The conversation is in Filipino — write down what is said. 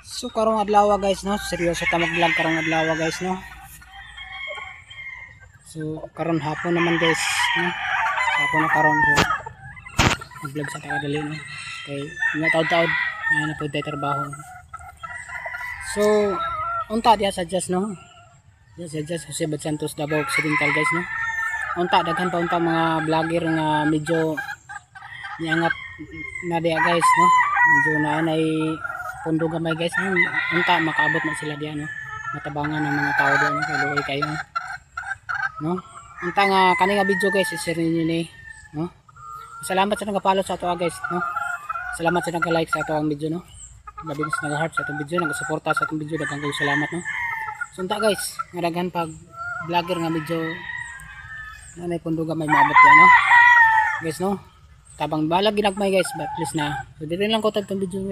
So karong adlaw guys no, seryoso ta mag-vlog karong adlaw guys no. So karon hapon naman guys no. Hapon na karon so mag-vlog sa takadali no. Kay nga taud-taud na pud tay trabaho. So unta diha sa Just no. Diha sa Just Jose Bad Santos Davao Occidental guys no. Unta daghan pa unta mga vlogger nga medyo niangat na diha guys no. Medyo naanay pundo gamay guys no. Unta makaabot na sila diha no. Matabangan ng mga tao diha no. Kaluoy kayo no. Unta nga kani nga video guys i-share ninyo ni no. Salamat sa nagpa-follow sa ato guys no. Salamat sa nag-like sa ato ang video no. Labi na sa nag-heart sa atong video, nag-suporta sa atong video, daghang kayo salamat no. So unta guys, nga daghan pag vlogger nga medyo nanay pundo gamay maabot diha no. Guys no. Tabang balag ginagmay guys, but please na. So dito lang ko tag tong video